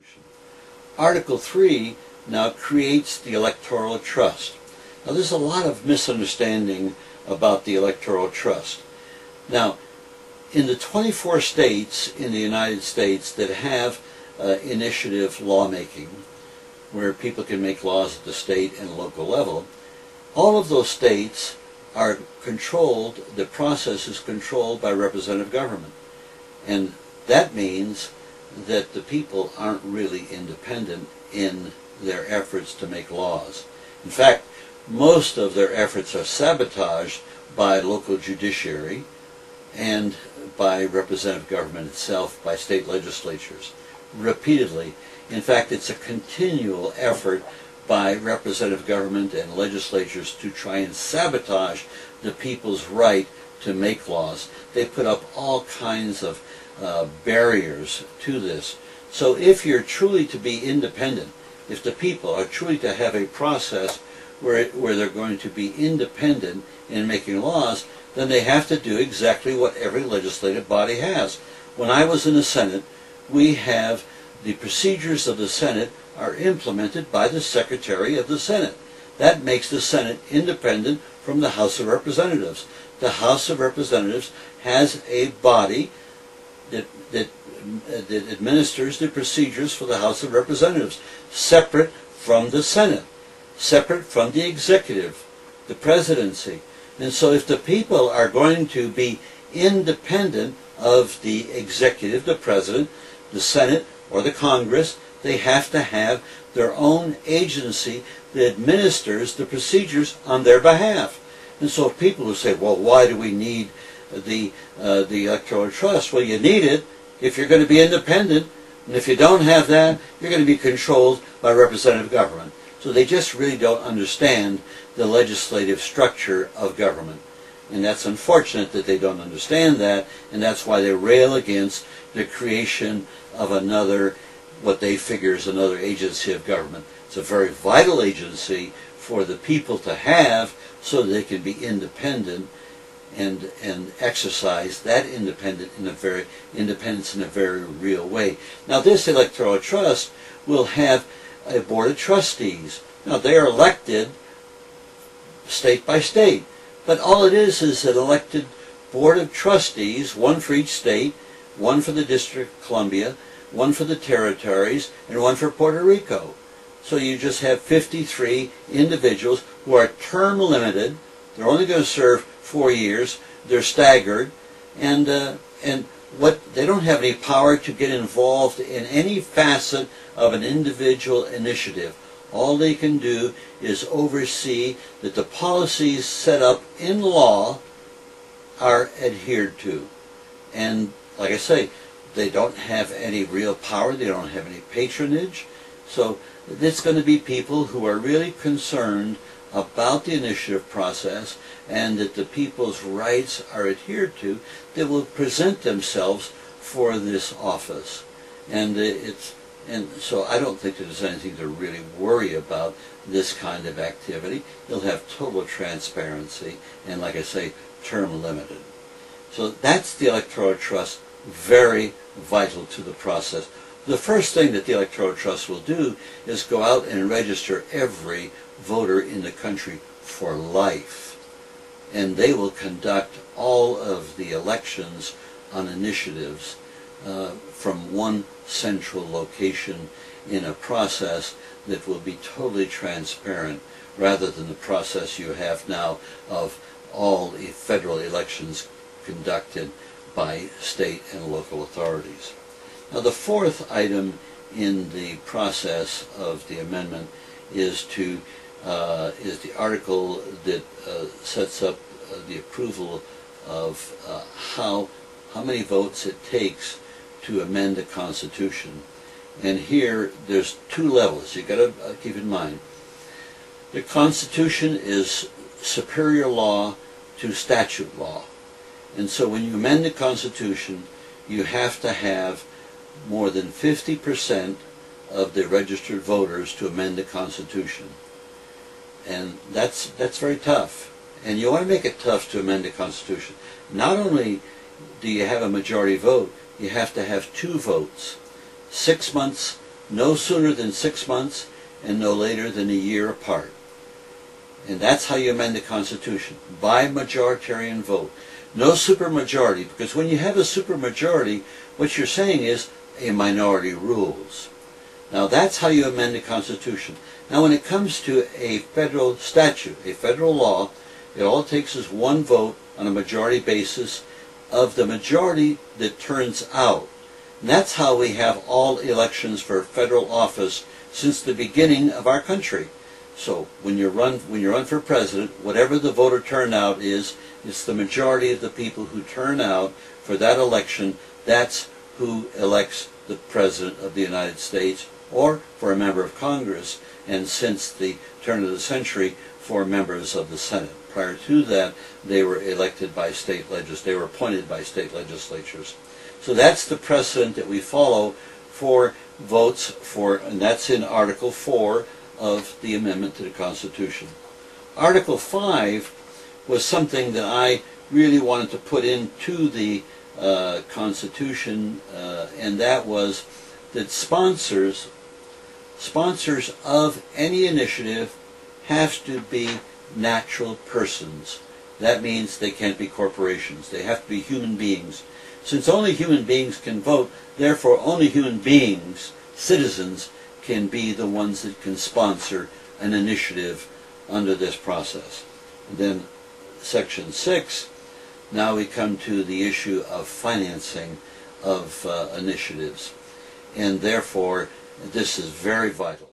Constitution. Article 3 now creates the electoral trust. Now there's a lot of misunderstanding about the electoral trust. Now, in the 24 states in the United States that have initiative lawmaking, where people can make laws at the state and local level, all of those states are controlled, the process is controlled by representative government. And that means that the people aren't really independent in their efforts to make laws. In fact, most of their efforts are sabotaged by local judiciary and by representative government itself, by state legislatures, repeatedly. In fact, it's a continual effort by representative government and legislatures to try and sabotage the people's right to make laws. They put up all kinds of barriers to this. So if you're truly to be independent, if the people are truly to have a process where they're going to be independent in making laws, then they have to do exactly what every legislative body has. When I was in the Senate, we have the procedures of the Senate are implemented by the Secretary of the Senate. That makes the Senate independent from the House of Representatives. The House of Representatives has a body that administers the procedures for the House of Representatives, separate from the Senate, separate from the executive, the presidency. And so if the people are going to be independent of the executive, the president, the Senate, or the Congress, they have to have their own agency that administers the procedures on their behalf. And so people who say, well, why do we need the electoral trust? Well, you need it if you're going to be independent, and if you don't have that, you're going to be controlled by representative government. So they just really don't understand the legislative structure of government. And that's unfortunate that they don't understand that, and that's why they rail against the creation of another, what they figure is another agency of government. It's a very vital agency for the people to have so that they can be independent and exercise that independence in a very real way. Now this electoral trust will have a board of trustees. Now they are elected state by state, but all it is an elected board of trustees, one for each state, one for the District of Columbia, one for the territories, and one for Puerto Rico. So you just have 53 individuals who are term limited. They're only going to serve 4 years. They're staggered, and what they don't have any power to get involved in any facet of an individual initiative. All they can do is oversee that the policies set up in law are adhered to. And like I say, they don't have any real power. They don't have any patronage. So it's going to be people who are really concerned about the initiative process and that the people's rights are adhered to that will present themselves for this office. And so I don't think that there's anything to really worry about this kind of activity. You'll have total transparency and, like I say, term limited. So that's the electoral trust, very vital to the process. The first thing that the electoral trust will do is go out and register every voter in the country for life. And they will conduct all of the elections on initiatives from one central location in a process that will be totally transparent, rather than the process you have now of all the federal elections conducted by state and local authorities. Now the fourth item in the process of the amendment is the article that sets up the approval of how many votes it takes to amend the Constitution. And here there's two levels you got to keep in mind. The Constitution is superior law to statute law. And so when you amend the Constitution, you have to have more than 50% of the registered voters to amend the Constitution. And that's very tough. And you want to make it tough to amend the Constitution. Not only do you have a majority vote, you have to have 2 votes. 6 months no sooner than 6 months and no later than a year apart. And that's how you amend the Constitution, by majoritarian vote. No supermajority, because when you have a supermajority, what you're saying is a minority rules. Now that's how you amend the Constitution. Now when it comes to a federal statute, a federal law, it all it takes is one vote on a majority basis of the majority that turns out. And that's how we have all elections for federal office since the beginning of our country. So when you run for president, whatever the voter turnout is, it's the majority of the people who turn out for that election. That's who elects the President of the United States, or for a member of Congress, and since the turn of the century, for members of the Senate. Prior to that, they were elected by they were appointed by state legislatures. So that's the precedent that we follow for votes for, and that's in Article 4 of the amendment to the Constitution. Article 5 was something that I really wanted to put into the Constitution, and that was that sponsors of any initiative have to be natural persons. That means they can't be corporations. They have to be human beings. Since only human beings can vote, therefore only human beings, citizens, can be the ones that can sponsor an initiative under this process. And then Section 6, now we come to the issue of financing of initiatives. And therefore, this is very vital.